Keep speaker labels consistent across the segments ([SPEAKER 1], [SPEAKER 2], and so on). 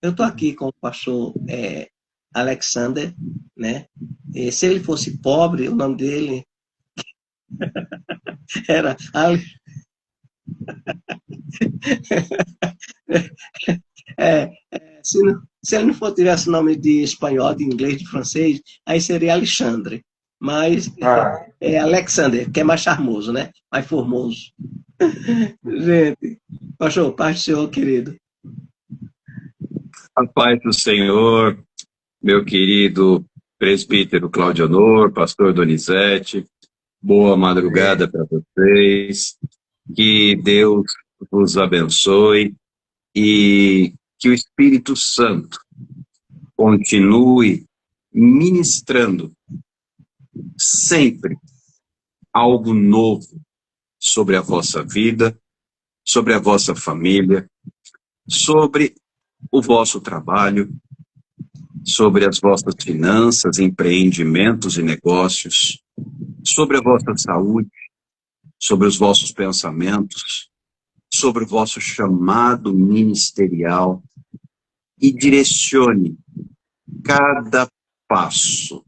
[SPEAKER 1] Eu estou aqui com o pastor Alexander, né? E se ele fosse pobre, o nome dele era se ele não for tivesse nome de espanhol, de inglês, de francês, aí seria Alexandre. Mas
[SPEAKER 2] Ah,
[SPEAKER 1] é Alexander, que é mais charmoso, né? Mais formoso. Gente, pastor, paz do Senhor, querido.
[SPEAKER 3] A paz do Senhor, meu querido presbítero Claudio Honor, pastor Donizete, boa madrugada para vocês, que Deus vos abençoe e que o Espírito Santo continue ministrando sempre algo novo sobre a vossa vida, sobre a vossa família, sobre o vosso trabalho, sobre as vossas finanças, empreendimentos e negócios, sobre a vossa saúde, sobre os vossos pensamentos, sobre o vosso chamado ministerial e direcione cada passo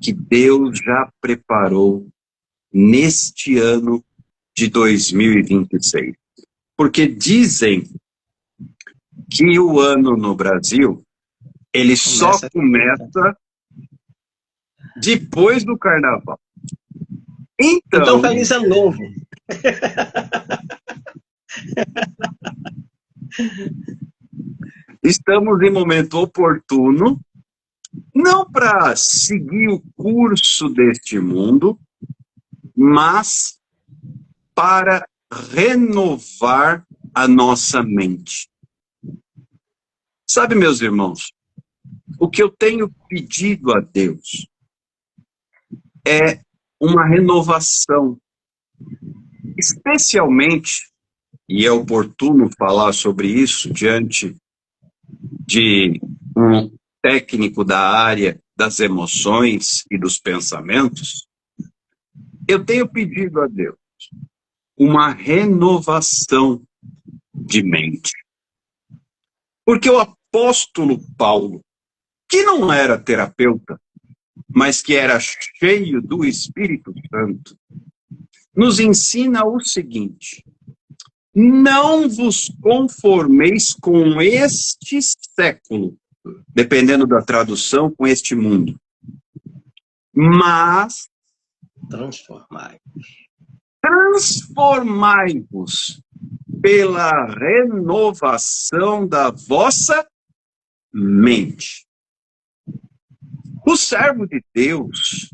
[SPEAKER 3] que Deus já preparou neste ano de 2026. Porque dizem que o ano no Brasil, ele só começa depois do carnaval.
[SPEAKER 1] Então,
[SPEAKER 3] Então,
[SPEAKER 1] feliz ano novo.
[SPEAKER 3] estamos em momento oportuno, não para seguir o curso deste mundo, mas para renovar a nossa mente. Sabe, meus irmãos, o que eu tenho pedido a Deus é uma renovação, especialmente, e é oportuno falar sobre isso diante de um técnico da área das emoções e dos pensamentos, eu tenho pedido a Deus uma renovação de mente. Porque o apóstolo Paulo, que não era terapeuta, mas que era cheio do Espírito Santo, nos ensina o seguinte: não vos conformeis com este século, dependendo da tradução, com este mundo, mas transformai-vos pela renovação da vossa mente. O servo de Deus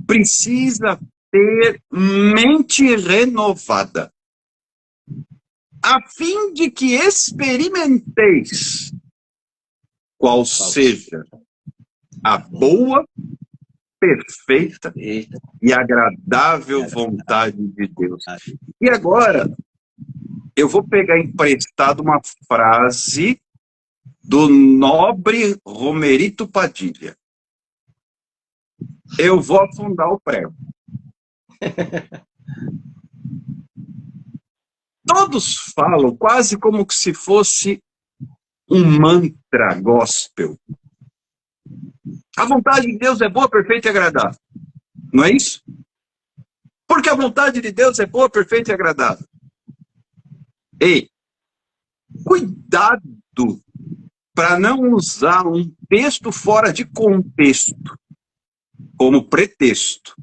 [SPEAKER 3] precisa ter mente renovada, a fim de que experimenteis qual seja a boa, perfeita e agradável vontade de Deus. E agora, eu vou pegar emprestado uma frase do nobre Romerito Padilha. Eu vou afundar o prego. Todos falam quase como se fosse um mantra gospel. A vontade de Deus é boa, perfeita e agradável. Não é isso? Porque a vontade de Deus é boa, perfeita e agradável. Ei, cuidado para não usar um texto fora de contexto como pretexto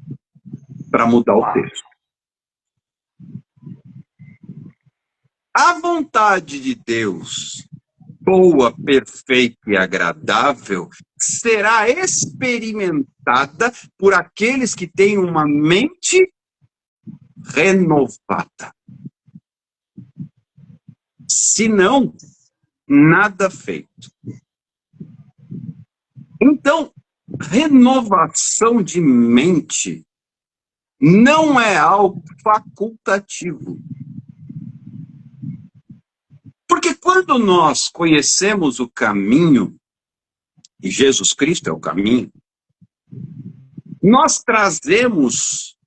[SPEAKER 3] para mudar o texto. A vontade de Deus, boa, perfeita e agradável, será experimentada por aqueles que têm uma mente renovada. Se não, nada feito. Então, renovação de mente não é algo facultativo. Porque quando nós conhecemos o caminho, e Jesus Cristo é o caminho, nós trazemos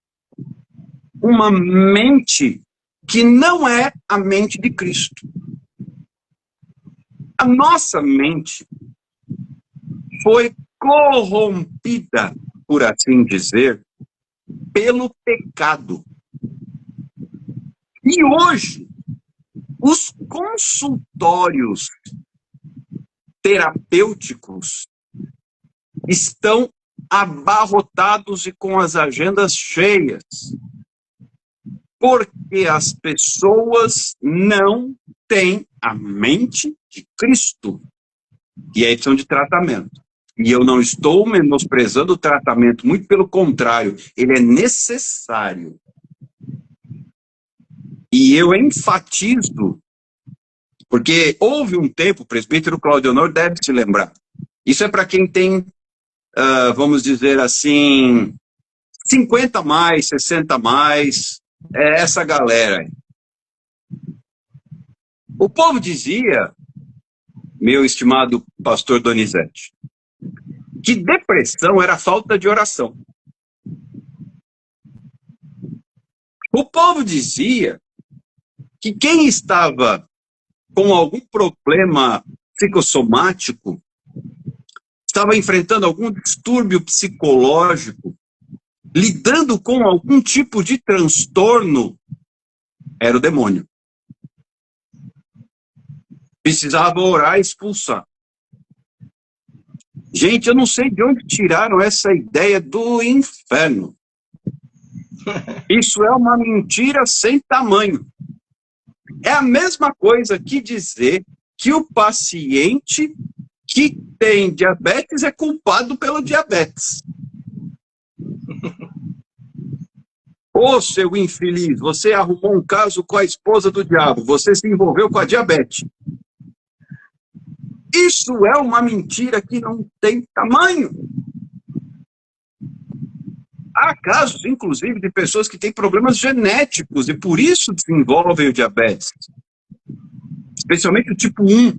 [SPEAKER 3] uma mente que não é a mente de Cristo. A nossa mente foi corrompida, por assim dizer, pelo pecado. E hoje, os consultórios terapêuticos estão abarrotados e com as agendas cheias, porque as pessoas não têm a mente de Cristo. E aí precisam de tratamento. E eu não estou menosprezando o tratamento, muito pelo contrário, ele é necessário. E eu enfatizo, porque houve um tempo, o presbítero Cláudio Honor deve se lembrar, isso é para quem tem, vamos dizer assim, 50 mais, 60 mais, é essa galera aí. O povo dizia, meu estimado pastor Donizete, que depressão era falta de oração. O povo dizia que quem estava com algum problema psicossomático, estava enfrentando algum distúrbio psicológico, lidando com algum tipo de transtorno, era o demônio. Precisava orar e expulsar. Gente, eu não sei de onde tiraram essa ideia do inferno. Isso é uma mentira sem tamanho. É a mesma coisa que dizer que o paciente que tem diabetes é culpado pelo diabetes. Ô, seu infeliz, você arrumou um caso com a esposa do diabo, você se envolveu com a diabetes. Isso é uma mentira que não tem tamanho. Há casos, inclusive, de pessoas que têm problemas genéticos e por isso desenvolvem o diabetes. Especialmente o tipo 1.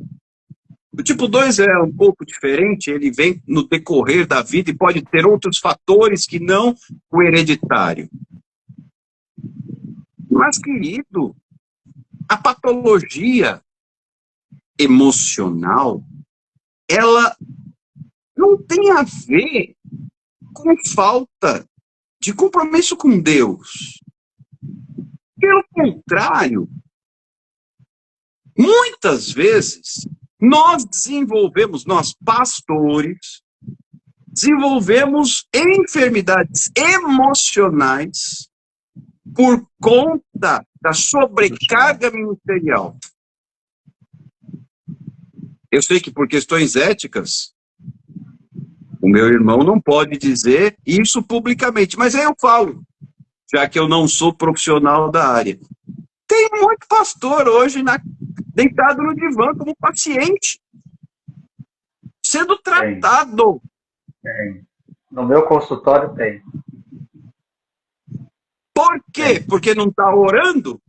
[SPEAKER 3] O tipo 2 é um pouco diferente, ele vem no decorrer da vida e pode ter outros fatores que não o hereditário. Mas, querido, a patologia emocional, ela não tem a ver com falta de compromisso com Deus. Pelo contrário, muitas vezes, nós pastores, desenvolvemos enfermidades emocionais por conta da sobrecarga ministerial. Eu sei que por questões éticas, o meu irmão não pode dizer isso publicamente, mas aí eu falo, já que eu não sou profissional da área. Tem muito pastor hoje deitado no divã como paciente, sendo tratado.
[SPEAKER 2] Tem. No meu consultório tem.
[SPEAKER 3] Por quê? Porque não está orando?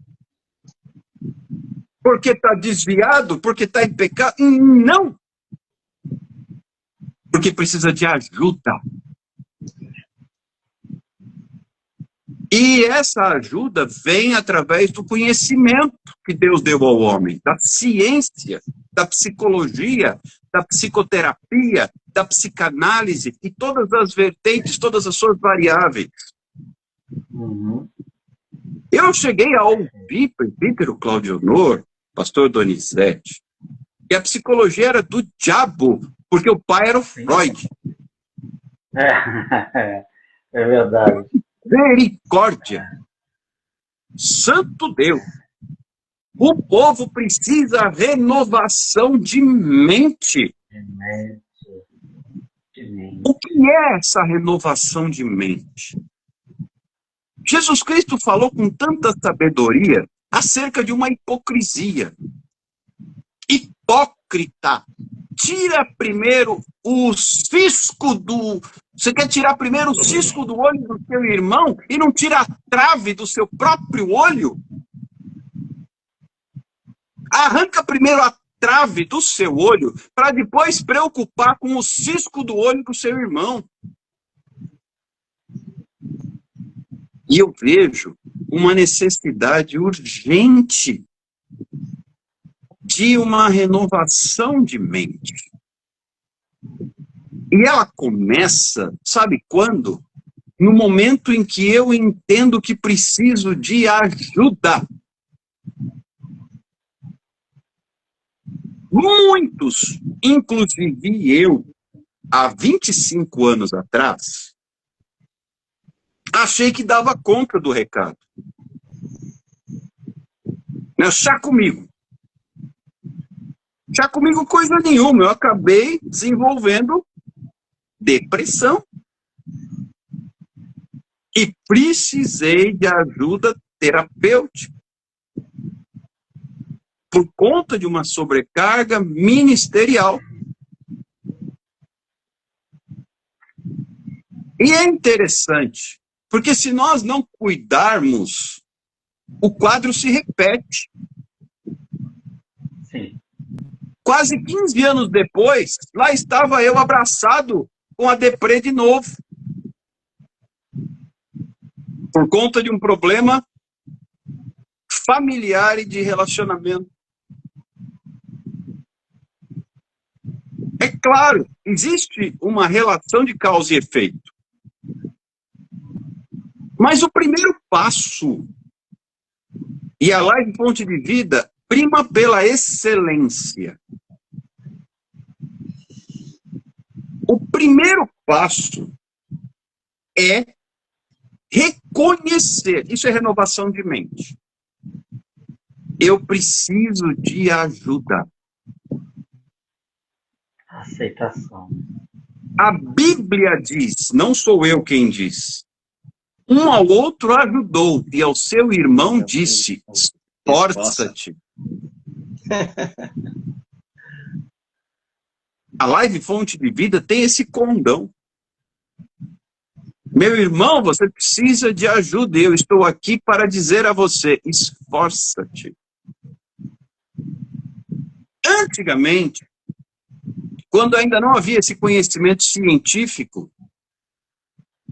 [SPEAKER 3] Porque está desviado? Porque está em pecado? Não. Porque precisa de ajuda. E essa ajuda vem através do conhecimento que Deus deu ao homem, da ciência, da psicologia, da psicoterapia, da psicanálise e todas as vertentes, todas as suas variáveis.
[SPEAKER 2] Uhum.
[SPEAKER 3] Eu cheguei a ouvir, presbítero Cláudio Honor, pastor Donizete, que a psicologia era do diabo, porque o pai era o Freud.
[SPEAKER 2] É verdade.
[SPEAKER 3] Misericórdia! Santo Deus! O povo precisa renovação de mente. O que é essa renovação de mente? Jesus Cristo falou com tanta sabedoria acerca de uma hipocrisia. Hipócrita. Tira primeiro o cisco do... Você quer tirar primeiro o cisco do olho do seu irmão e não tira a trave do seu próprio olho? Arranca primeiro a trave do seu olho para depois preocupar com o cisco do olho do seu irmão. E eu vejo uma necessidade urgente de uma renovação de mente. E ela começa, sabe quando? No momento em que eu entendo que preciso de ajuda. Muitos, inclusive eu, há 25 anos atrás, achei que dava conta do recado. Chá comigo. Chá comigo coisa nenhuma. Eu acabei desenvolvendo depressão. E precisei de ajuda terapêutica. Por conta de uma sobrecarga ministerial. E é interessante, porque se nós não cuidarmos, o quadro se repete.
[SPEAKER 2] Sim.
[SPEAKER 3] Quase 15 anos depois, lá estava eu abraçado com a deprê de novo. Por conta de um problema familiar e de relacionamento. É claro, existe uma relação de causa e efeito. Mas o primeiro passo, e a Live Fonte de Vida prima pela excelência. O primeiro passo é reconhecer, isso é renovação de mente. Eu preciso de ajuda.
[SPEAKER 2] Aceitação.
[SPEAKER 3] A Bíblia diz, não sou eu quem diz. Um ao outro ajudou, e ao seu irmão disse, esforça-te. A Live Fonte de Vida tem esse condão. Meu irmão, você precisa de ajuda. Eu estou aqui para dizer a você, esforça-te. Antigamente, quando ainda não havia esse conhecimento científico,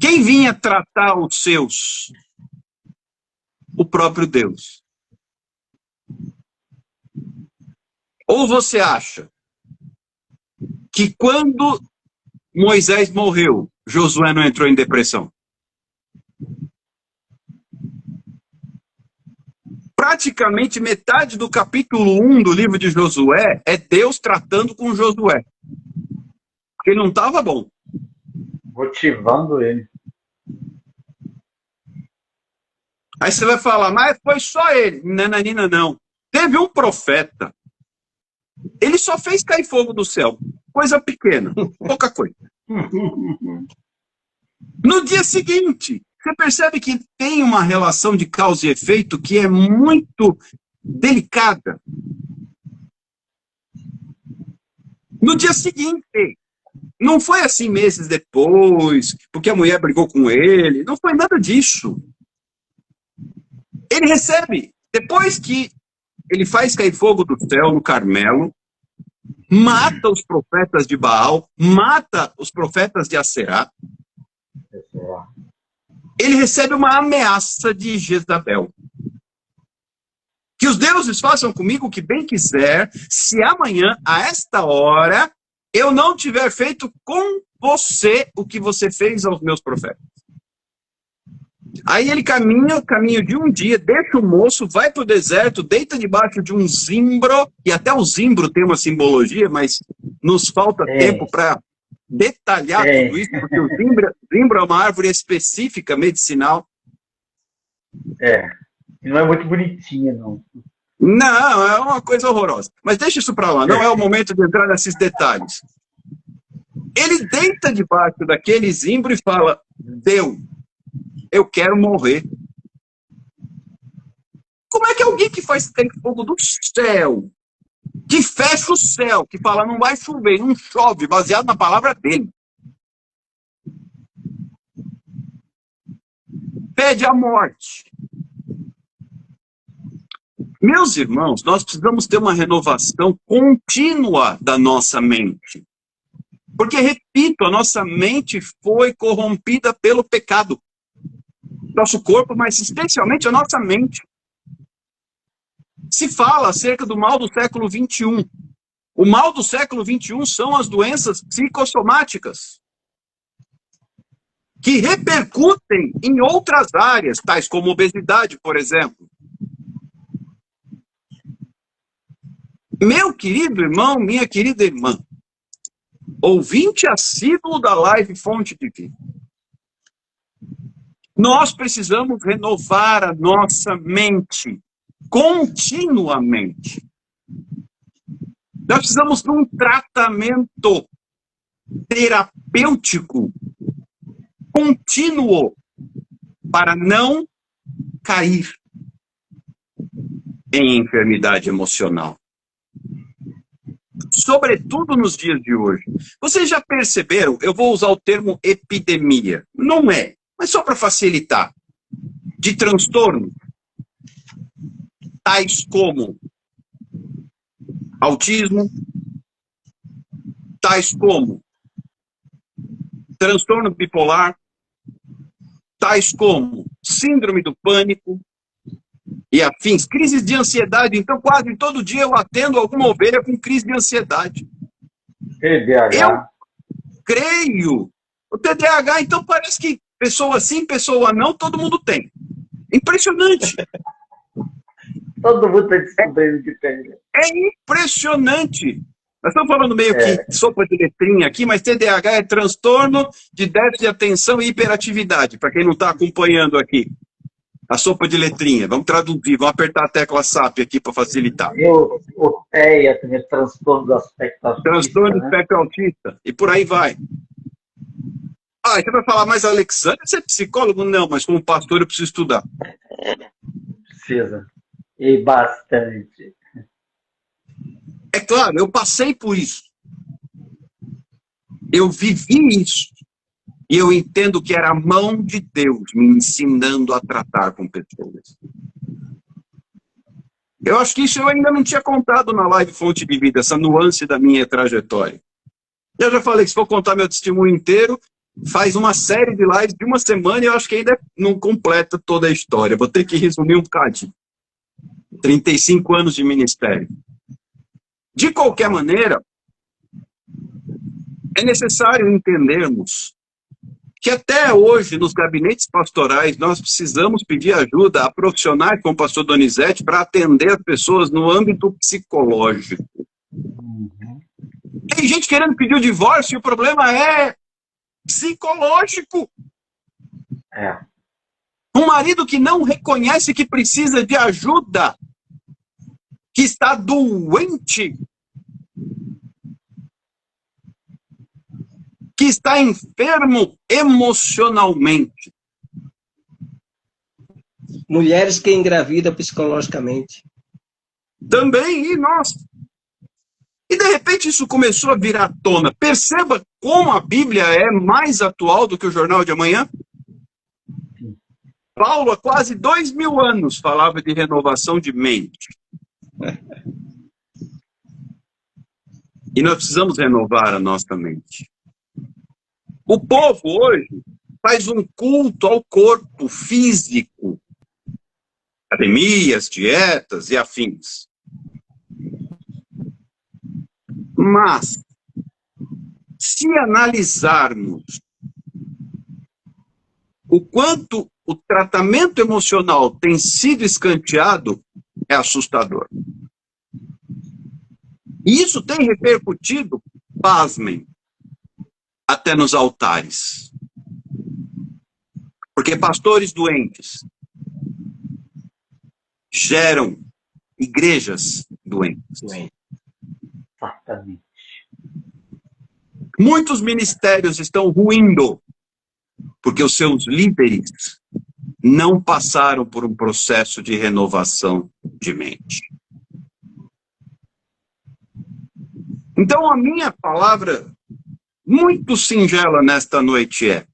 [SPEAKER 3] quem vinha tratar os seus? O próprio Deus. Ou você acha que quando Moisés morreu, Josué não entrou em depressão? Praticamente metade do capítulo 1 do livro de Josué é Deus tratando com Josué. Porque ele não estava bom.
[SPEAKER 2] Motivando ele.
[SPEAKER 3] Aí você vai falar, mas foi só ele. Nananina, não. Teve um profeta. Ele só fez cair fogo do céu. Coisa pequena, pouca coisa. No dia seguinte, você percebe que tem uma relação de causa e efeito que é muito delicada. No dia seguinte, não foi assim meses depois, porque a mulher brigou com ele, não foi nada disso. Ele recebe, depois que ele faz cair fogo do céu no Carmelo, mata os profetas de Baal, mata os profetas de Aserá, ele recebe uma ameaça de Jezabel. Que os deuses façam comigo o que bem quiser, se amanhã, a esta hora, eu não tiver feito com você o que você fez aos meus profetas. Aí ele caminha o caminho de um dia, deixa o moço, vai para o deserto, deita debaixo de um zimbro, e até o zimbro tem uma simbologia, mas nos falta tempo para detalhar tudo isso, porque o zimbro é uma árvore específica, medicinal.
[SPEAKER 2] E não é muito bonitinha, não.
[SPEAKER 3] Não, é uma coisa horrorosa. Mas deixa isso para lá, não é o momento de entrar nesses detalhes. Ele deita debaixo daquele zimbro e fala, Deus, eu quero morrer. Como é que alguém que faz cair fogo do céu, que fecha o céu, que fala não vai chover, não chove, baseado na palavra dele, pede a morte? Meus irmãos, nós precisamos ter uma renovação contínua da nossa mente. Porque, repito, a nossa mente foi corrompida pelo pecado. Nosso corpo, mas especialmente a nossa mente. se fala acerca do mal do século XXI. O mal do século XXI são as doenças psicossomáticas, que repercutem em outras áreas, tais como obesidade, por exemplo. Meu querido irmão, minha querida irmã, ouvinte assíduo da live Fonte de Vida, nós precisamos renovar a nossa mente continuamente. Nós precisamos de um tratamento terapêutico contínuo para não cair em enfermidade emocional. Sobretudo nos dias de hoje. Vocês já perceberam, eu vou usar o termo epidemia. Não é, mas só para facilitar. De transtornos, tais como autismo, tais como transtorno bipolar, tais como síndrome do pânico e afins, crises de ansiedade. Então, quase todo dia eu atendo alguma ovelha com crise de ansiedade.
[SPEAKER 2] TDAH.
[SPEAKER 3] Eu creio. O TDAH, então, parece que pessoa sim, pessoa não, todo mundo tem. Impressionante.
[SPEAKER 2] Todo mundo está descobrindo que tem.
[SPEAKER 3] É impressionante. Nós estamos falando meio que sopa de letrinha aqui, mas TDAH é transtorno de déficit de atenção e hiperatividade, para quem não está acompanhando aqui. A sopa de letrinha. Vamos traduzir, vamos apertar a tecla SAP aqui para facilitar.
[SPEAKER 2] E o TEA também, transtorno do aspecto autista.
[SPEAKER 3] Transtorno do espectro autista. E por aí vai. Ah, você vai falar, mas Alexandre, você é psicólogo? Não, mas como pastor eu preciso estudar.
[SPEAKER 2] Precisa. E bastante.
[SPEAKER 3] É claro, eu passei por isso. Eu vivi isso. E eu entendo que era a mão de Deus me ensinando a tratar com pessoas. Eu acho que isso eu ainda não tinha contado na live Fonte de Vida, essa nuance da minha trajetória. Eu já falei que se for contar meu testemunho inteiro, faz uma série de lives de uma semana e eu acho que ainda não completa toda a história. Vou ter que resumir um bocadinho. 35 anos de ministério. De qualquer maneira, é necessário entendermos que até hoje, nos gabinetes pastorais, nós precisamos pedir ajuda a profissionais como o pastor Donizete para atender as pessoas no âmbito psicológico. Tem gente querendo pedir o divórcio e o problema é psicológico. Um marido que não reconhece que precisa de ajuda, que está doente, que está enfermo emocionalmente.
[SPEAKER 1] Mulheres que engravidam psicologicamente.
[SPEAKER 3] Também, e nós. E de repente isso começou a vir à tona. Perceba como a Bíblia é mais atual do que o Jornal de Amanhã. Paulo, há quase 2000 anos, falava de renovação de mente. E nós precisamos renovar a nossa mente. O povo hoje faz um culto ao corpo físico. Academias, dietas e afins. Mas, se analisarmos o quanto o tratamento emocional tem sido escanteado, é assustador. E isso tem repercutido, pasmem, até nos altares. Porque pastores doentes geram igrejas doentes.
[SPEAKER 2] Exatamente.
[SPEAKER 3] Muitos ministérios estão ruindo porque os seus líderes não passaram por um processo de renovação de mente. Então, a minha palavra muito singela nesta noite é: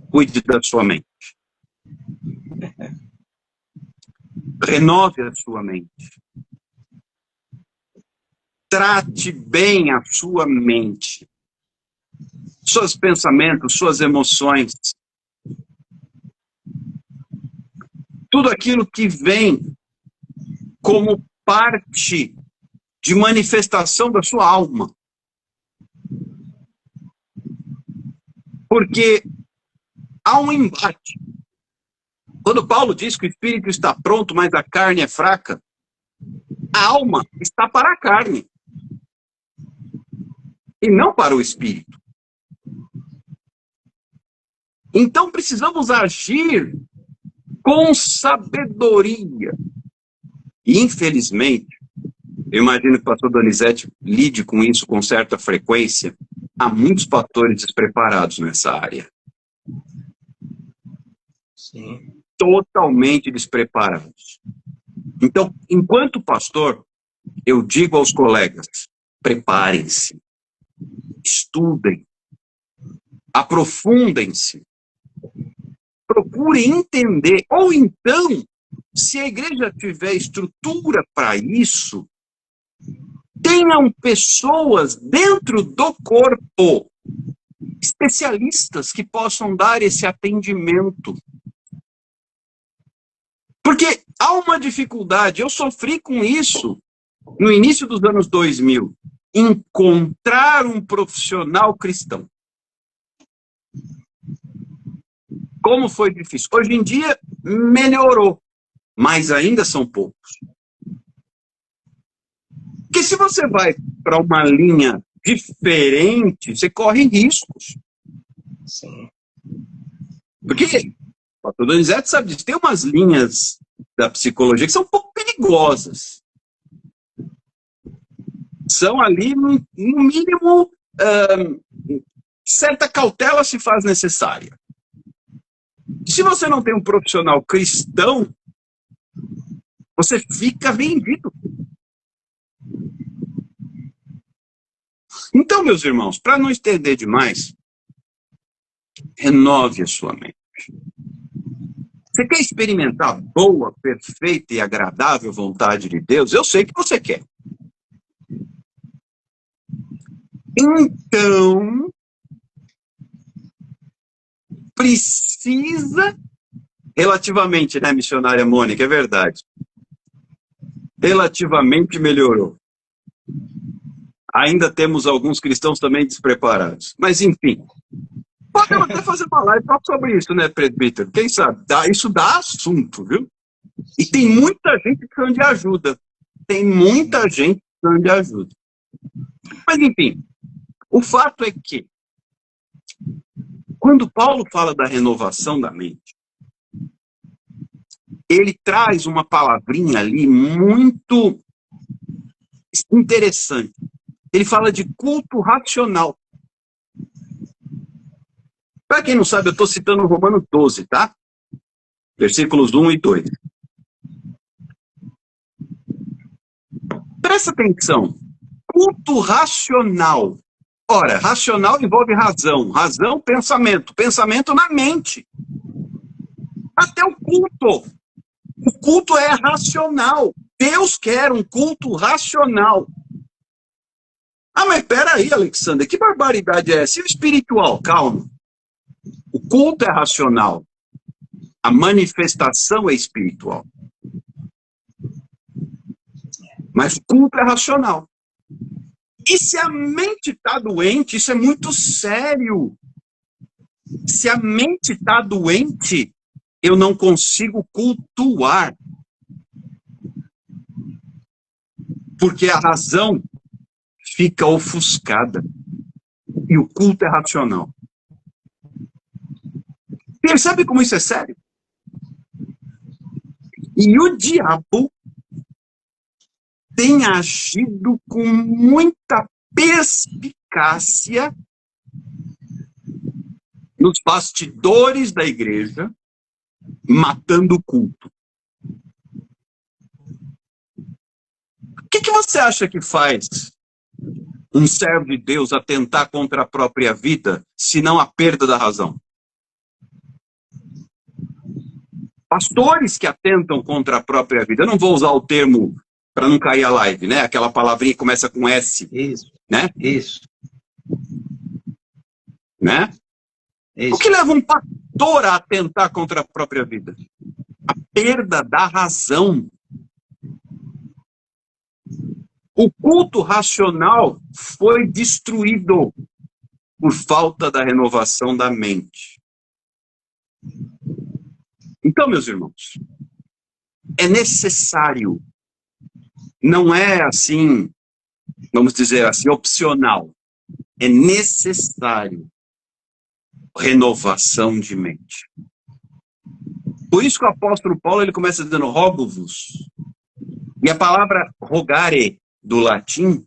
[SPEAKER 3] cuide da sua mente. Renove a sua mente. Trate bem a sua mente. Seus pensamentos, suas emoções. Tudo aquilo que vem como parte de manifestação da sua alma. Porque há um embate. Quando Paulo diz que o espírito está pronto, mas a carne é fraca, a alma está para a carne e não para o espírito. Então precisamos agir com sabedoria. E infelizmente, eu imagino que o pastor Donizete lide com isso com certa frequência, há muitos pastores despreparados nessa área.
[SPEAKER 1] Sim.
[SPEAKER 3] Totalmente despreparados. Então, enquanto pastor, eu digo aos colegas, preparem-se, estudem, aprofundem-se, procurem entender, ou então, se a igreja tiver estrutura para isso, tenham pessoas dentro do corpo, especialistas que possam dar esse atendimento. Porque há uma dificuldade, eu sofri com isso no início dos anos 2000, encontrar um profissional cristão. Como foi difícil. Hoje em dia melhorou, mas ainda são poucos. Porque se você vai para uma linha diferente, você corre riscos.
[SPEAKER 1] Sim.
[SPEAKER 3] Porque o pastor Donizete sabe disso. Tem umas linhas da psicologia que são um pouco perigosas. São ali, no mínimo, certa cautela se faz necessária. Se você não tem um profissional cristão, você fica vendido. Então, meus irmãos, para não estender demais, renove a sua mente. Você quer experimentar a boa, perfeita e agradável vontade de Deus? Eu sei que você quer. Então, precisa, relativamente, né, missionária Mônica, é verdade. Relativamente melhorou. Ainda temos alguns cristãos também despreparados. Mas, enfim, podemos até fazer uma live sobre isso, né, presbítero? Quem sabe? Isso dá assunto, viu? E tem muita gente precisando de ajuda. Tem muita gente precisando de ajuda. Mas, enfim, o fato é que, quando Paulo fala da renovação da mente, ele traz uma palavrinha ali muito interessante. Ele fala de culto racional. Para quem não sabe, eu estou citando Romanos 12, tá? Versículos 1 e 2. Presta atenção. Culto racional. Ora, racional envolve razão. Razão, pensamento. Pensamento na mente. Até o culto. O culto é racional. Deus quer um culto racional. Ah, mas peraí, Alexandre, que barbaridade é essa? E o espiritual? Calma. O culto é racional. A manifestação é espiritual. Mas o culto é racional. E se a mente está doente, isso é muito sério. Se a mente está doente, eu não consigo cultuar. Porque a razão fica ofuscada. E o culto é racional. Percebe como isso é sério? E o diabo tem agido com muita perspicácia nos bastidores da igreja, matando o culto. O que você acha que faz um servo de Deus atentar contra a própria vida, se não a perda da razão? Pastores que atentam contra a própria vida. Eu não vou usar o termo para não cair a live, né? Aquela palavrinha que começa com S.
[SPEAKER 1] Isso.
[SPEAKER 3] Né?
[SPEAKER 1] Isso.
[SPEAKER 3] Né?
[SPEAKER 1] Isso.
[SPEAKER 3] O que leva um pastor a atentar contra a própria vida? A perda da razão. O culto racional foi destruído por falta da renovação da mente. Então, meus irmãos, é necessário, não é assim, vamos dizer assim, opcional. É necessário renovação de mente. Por isso que o apóstolo Paulo ele começa dizendo rogo-vos. E a palavra rogare, do latim,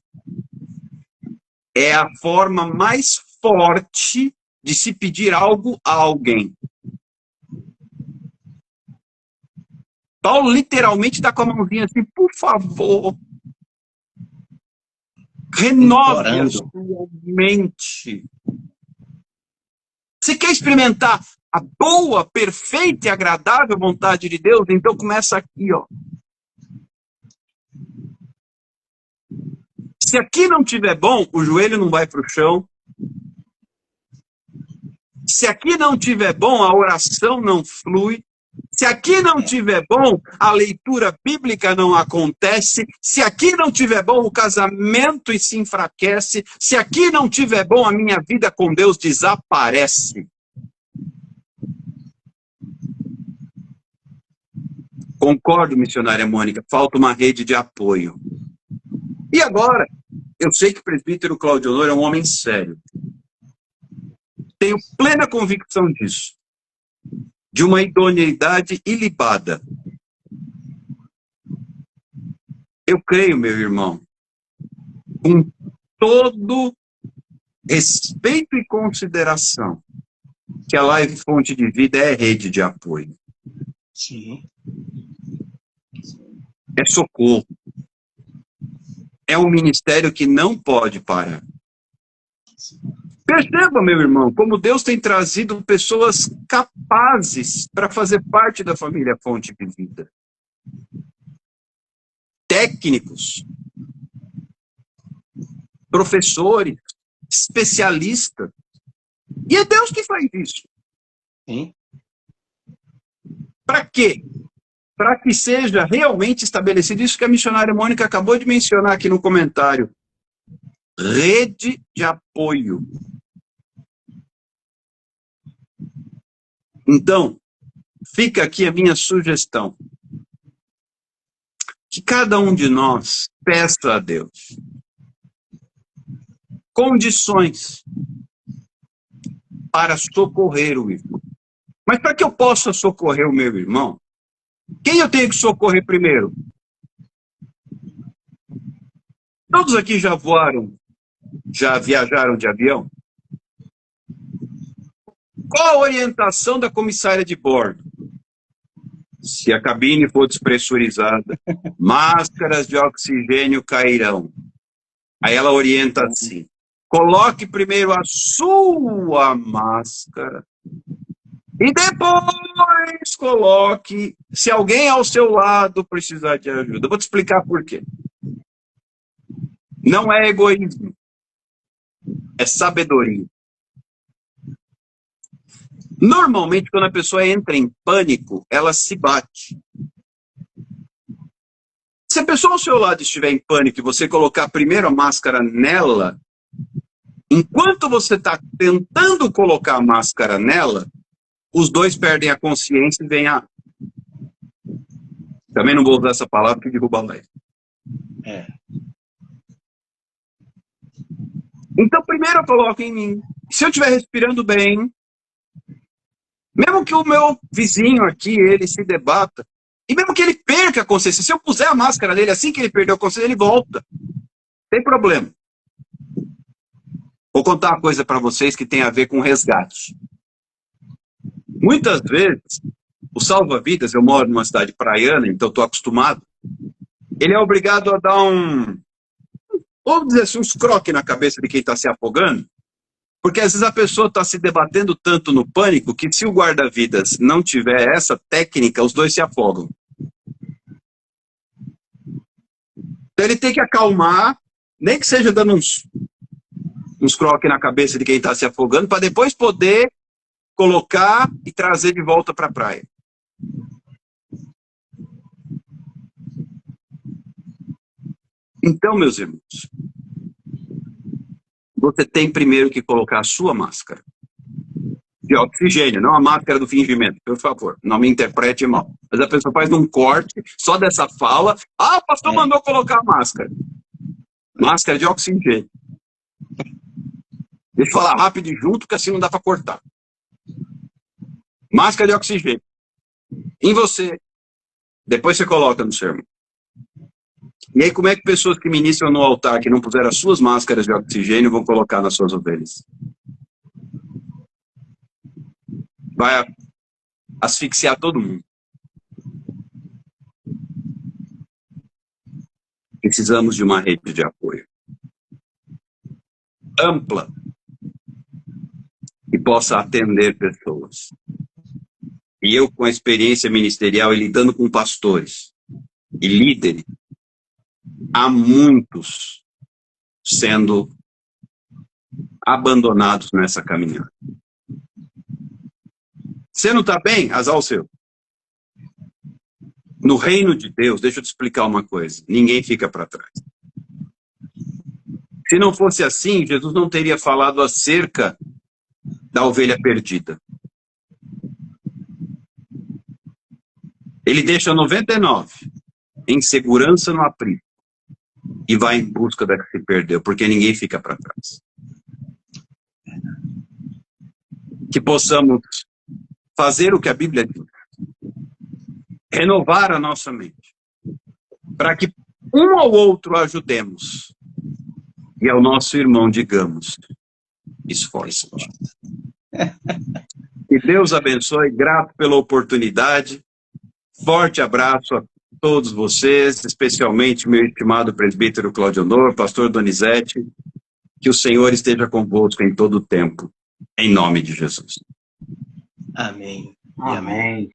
[SPEAKER 3] é a forma mais forte de se pedir algo a alguém. Paulo literalmente está com a mãozinha assim, por favor, renove a sua mente. Você quer experimentar a boa, perfeita e agradável vontade de Deus? Então começa aqui, ó. Se aqui não tiver bom, o joelho não vai para o chão. Se aqui não tiver bom, a oração não flui. Se aqui não tiver bom, a leitura bíblica não acontece. Se aqui não tiver bom, o casamento se enfraquece. Se aqui não tiver bom, a minha vida com Deus desaparece. Concordo, missionária Mônica, falta uma rede de apoio. E agora, eu sei que o presbítero Cláudio Honor é um homem sério. Tenho plena convicção disso. De uma idoneidade ilibada. Eu creio, meu irmão, com todo respeito e consideração, que a Live Fonte de Vida é rede de apoio.
[SPEAKER 1] Sim.
[SPEAKER 3] É socorro. É um ministério que não pode parar. Perceba, meu irmão, como Deus tem trazido pessoas capazes para fazer parte da família Fonte de Vida. Técnicos, professores, especialistas. E é Deus que faz isso.
[SPEAKER 1] Sim.
[SPEAKER 3] Para quê? Para que seja realmente estabelecido isso que a missionária Mônica acabou de mencionar aqui no comentário. Rede de apoio. Então, fica aqui a minha sugestão. Que cada um de nós peça a Deus condições para socorrer o irmão. Mas para que eu possa socorrer o meu irmão, quem eu tenho que socorrer primeiro? Todos aqui já voaram, já viajaram de avião? Qual a orientação da comissária de bordo? Se a cabine for despressurizada, máscaras de oxigênio cairão. Aí ela orienta assim: coloque primeiro a sua máscara e depois coloque, se alguém ao seu lado precisar de ajuda. Eu vou te explicar por quê. Não é egoísmo, é sabedoria. Normalmente, quando a pessoa entra em pânico, ela se bate. Se a pessoa ao seu lado estiver em pânico e você colocar primeiro a máscara nela, enquanto você está tentando colocar a máscara nela, os dois perdem a consciência e vem a... Também não vou usar essa palavra porque derruba a live. Então, primeiro eu coloco em mim. Se eu estiver respirando bem, mesmo que o meu vizinho aqui, ele se debata, e mesmo que ele perca a consciência, se eu puser a máscara dele, assim que ele perdeu a consciência, ele volta. Tem problema. Vou contar uma coisa para vocês que tem a ver com resgate. Muitas vezes, o salva-vidas, eu moro numa cidade praiana, então estou acostumado, ele é obrigado a dar vamos dizer assim, uns croques na cabeça de quem está se afogando, porque às vezes a pessoa está se debatendo tanto no pânico que se o guarda-vidas não tiver essa técnica, os dois se afogam. Então ele tem que acalmar, nem que seja dando uns croques na cabeça de quem está se afogando, para depois poder colocar e trazer de volta para a praia. Então, meus irmãos, você tem primeiro que colocar a sua máscara de oxigênio, não a máscara do fingimento, por favor, não me interprete mal. Mas a pessoa faz um corte só dessa fala, o pastor mandou colocar a máscara. Máscara de oxigênio. Deixa eu falar rápido e junto, porque assim não dá para cortar. Máscara de oxigênio. Em você. Depois você coloca no sermão. E aí, como é que pessoas que ministram no altar, que não puseram as suas máscaras de oxigênio, vão colocar nas suas ovelhas? Vai asfixiar todo mundo. Precisamos de uma rede de apoio ampla que possa atender pessoas. E eu, com a experiência ministerial e lidando com pastores e líderes, há muitos sendo abandonados nessa caminhada. Você não está bem? Azar o seu. No reino de Deus, deixa eu te explicar uma coisa, ninguém fica para trás. Se não fosse assim, Jesus não teria falado acerca da ovelha perdida. Ele deixa 99 em segurança no aprisco e vai em busca da que se perdeu, porque ninguém fica para trás. Que possamos fazer o que a Bíblia diz. Renovar a nossa mente. Para que um ao outro ajudemos. E ao nosso irmão digamos, esforça-te. Que Deus abençoe, grato pela oportunidade. Forte abraço a todos vocês, especialmente meu estimado presbítero Cláudio Honor, pastor Donizete. Que o Senhor esteja convosco em todo o tempo. Em nome de Jesus.
[SPEAKER 1] Amém.
[SPEAKER 2] Amém.